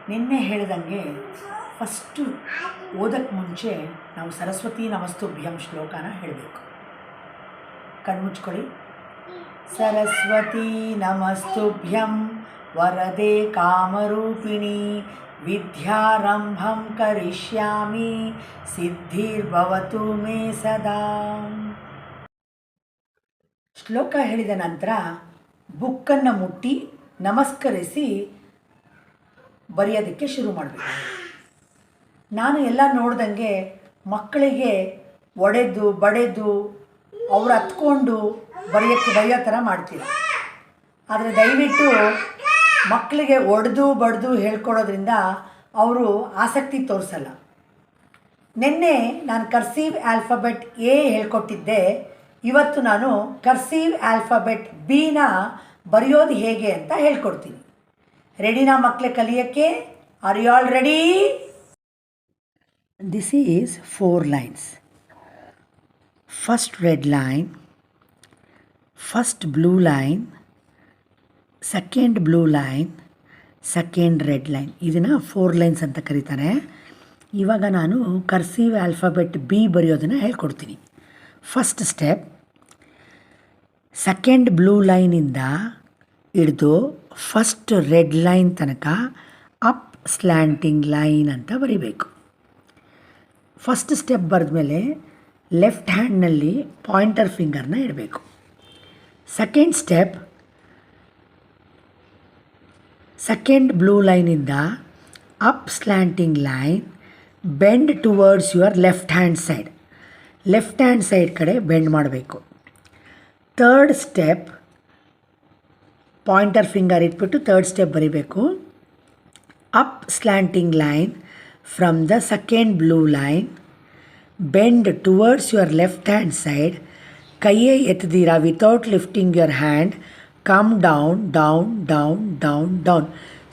ನಿನ್ನೆ ಹೇಳಿದಂಗೆ ಫಸ್ಟು ಓದಕ್ಕೆ ಮುಂಚೆ ನಾವು ಸರಸ್ವತಿ ನಮಸ್ತುಭ್ಯಂ ಶ್ಲೋಕನ ಹೇಳಬೇಕು. ಕಣ್ಮುಚ್ಕೊಳ್ಳಿ. ಸರಸ್ವತಿ ನಮಸ್ತುಭ್ಯಂ ವರದೆ ಕಾಮರೂಪಿಣಿ ವಿದ್ಯಾರಂಭಂ ಕರಿಷ್ಯಾಮಿ ಸಿದ್ಧಿರ್ಭವತು ಮೇ ಸದಾ. ಶ್ಲೋಕ ಹೇಳಿದ ನಂತರ ಬುಕ್ಕನ್ನು ಮುಟ್ಟಿ ನಮಸ್ಕರಿಸಿ ಬರೆಯೋದಕ್ಕೆ ಶುರು ಮಾಡಬೇಕು. ನಾನು ಎಲ್ಲ ನೋಡ್ದಂಗೆ ಮಕ್ಕಳಿಗೆ ಒಡೆದು ಬಡೆದು ಅವ್ರು ಹತ್ಕೊಂಡು ಬರೆಯೋ ಥರ ಮಾಡ್ತೀವಿ. ಆದರೆ ದಯವಿಟ್ಟು ಮಕ್ಕಳಿಗೆ ಒಡೆದು ಬಡ್ದು ಹೇಳ್ಕೊಡೋದ್ರಿಂದ ಅವರು ಆಸಕ್ತಿ ತೋರಿಸಲ್ಲ. ನಿನ್ನೆ ನಾನು ಕರ್ಸೀವ್ ಆಲ್ಫಾಬೆಟ್ ಎ ಹೇಳ್ಕೊಟ್ಟಿದ್ದೆ. ಇವತ್ತು ನಾನು ಕರ್ಸೀವ್ ಆಲ್ಫಾಬೆಟ್ ಬಿನ ಬರೆಯೋದು ಹೇಗೆ ಅಂತ ಹೇಳ್ಕೊಡ್ತೀನಿ. ರೆಡಿನಾ ಮಕ್ಕಳೇ ಕಲಿಯೋಕ್ಕೆ? Are you all ready? This is 4 lines. First red line, first blue line, second blue line, second red line. ಇದನ್ನು 4 lines ಅಂತ ಕರೀತಾರೆ. ಇವಾಗ ನಾನು ಕರ್ಸೀವ್ ಆಲ್ಫಾಬೆಟ್ ಬಿ ಬರೆಯೋದನ್ನು ಹೇಳ್ಕೊಡ್ತೀನಿ. ಫಸ್ಟ್ ಸ್ಟೆಪ್, ಸೆಕೆಂಡ್ ಬ್ಲೂ ಲೈನಿಂದ ಹಿಡಿದು ಫಸ್ಟ್ ರೆಡ್ ಲೈನ್ ತನಕ ಅಪ್ ಸ್ಲ್ಯಾಂಟಿಂಗ್ ಲೈನ್ ಅಂತ ಬರೀಬೇಕು. ಫಸ್ಟ್ ಸ್ಟೆಪ್ ಬರೆದ್ಮೇಲೆ ಲೆಫ್ಟ್ ಹ್ಯಾಂಡ್ನಲ್ಲಿ ಪಾಯಿಂಟರ್ ಫಿಂಗರ್ನ ಇಡಬೇಕು. ಸೆಕೆಂಡ್ ಸ್ಟೆಪ್, ಸೆಕೆಂಡ್ ಬ್ಲೂ ಲೈನಿಂದ up slanting line, bend towards your left hand side. Left hand side ಕಡೆ ಬೆಂಡ್ ಮಾಡಬೇಕು. ಥರ್ಡ್ ಸ್ಟೆಪ್, ಪಾಯಿಂಟರ್ ಫಿಂಗರ್ ಇಟ್ಬಿಟ್ಟು ಥರ್ಡ್ ಸ್ಟೆಪ್ ಬರೀಬೇಕು. Up slanting line from the second blue line, bend towards your left hand side. ಕೈಯೇ ಎತ್ತದಿರಾ, without lifting your hand, come down down down down down.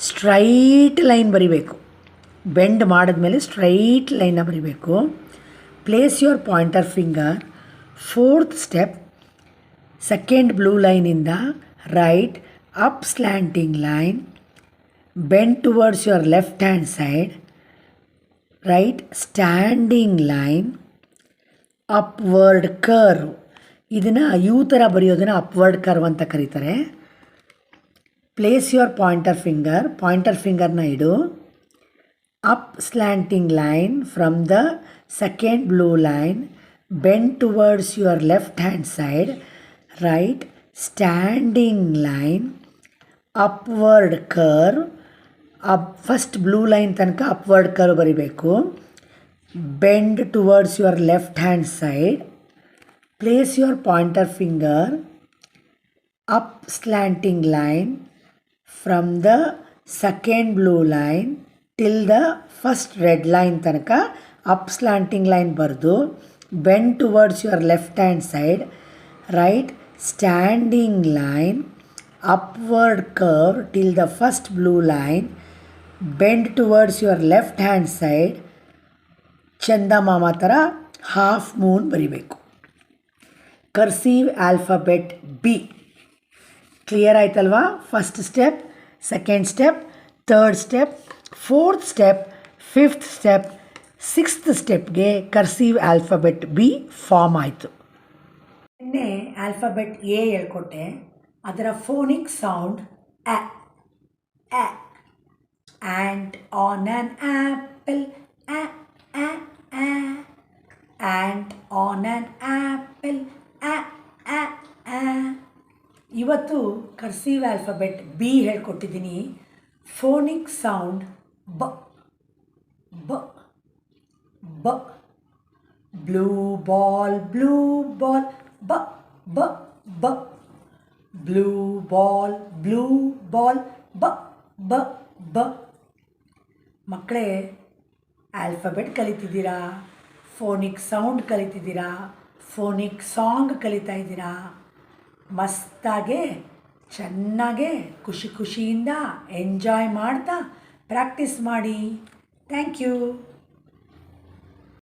Straight line ಬರಿಬೇಕು. Bend ಮಾಡಿದ್ಮೇಲೆ straight ಲೈನ್ನ ಬರಿಬೇಕು. Place your pointer finger. Fourth step, second blue ಲೈನಿಂದ right up slanting line, bend towards your left hand side, right standing line, upward curve. ಇದನ್ನು U ಥರ ಬರೆಯೋದನ್ನು upward curve ಅಂತ ಕರೀತಾರೆ. Place your pointer finger. Pointer ಫಿಂಗರ್ನ ಇಡು. Up slanting line from the second blue line, bend towards your left hand side, right standing line, upward curve. First blue line ತನಕ upward curve ಬರಿಬೇಕು. Bend towards your left hand side. Place your pointer finger. Up slanting line from the second blue line till the first red line ತನಕ up slanting line ಬರೆದು bend towards your left hand side, right standing line, upward curve till the first blue line, bend towards your left hand side. ಚಂದಮಾಮ ಥರ half moon ಬರಿಬೇಕು. ಕರ್ಸೀವ್ alphabet B clear ಆಯ್ತಲ್ವಾ? First step, second step, third step, fourth step, fifth step, sixth ಸ್ಟೆಪ್ಗೆ cursive alphabet B form ಆಯಿತು. ನಿನ್ನೆ alphabet A ಹೇಳ್ಕೊಟ್ಟೆ. ಅದರ phonic sound ಅ. ಅ. Ant on an apple, a, a, a. Ant on an apple, a, a, a. ಇವತ್ತು ಕರ್ಸೀವ್ alphabet B ಹೇಳ್ಕೊಟ್ಟಿದ್ದೀನಿ. Phonic sound ಬ, ಬ, ಬ. ಬ್ಲೂ ಬಾಲ್, ಬ್ಲೂ ಬಾಲ್, ಬ, ಬ, ಬ. ಬ್ಲೂ ಬಾಲ್, ಬ್ಲೂ ಬಾಲ್, ಬ, ಬ, ಬ. ಮಕ್ಕಳೇ, ಆಲ್ಫಾಬೆಟ್ ಕಲಿತಿದ್ದೀರಾ, ಫೋನಿಕ್ ಸೌಂಡ್ ಕಲಿತಿದ್ದೀರಾ, ಫೋನಿಕ್ ಸಾಂಗ್ ಕಲಿತಾ ಇದ್ದೀರಾ. ಮಸ್ತಾಗೆ ಚೆನ್ನಾಗೆ ಖುಷಿಯಿಂದ ಎಂಜಾಯ್ ಮಾಡ್ತಾ ಪ್ರಾಕ್ಟೀಸ್ ಮಾಡಿ. Thank you.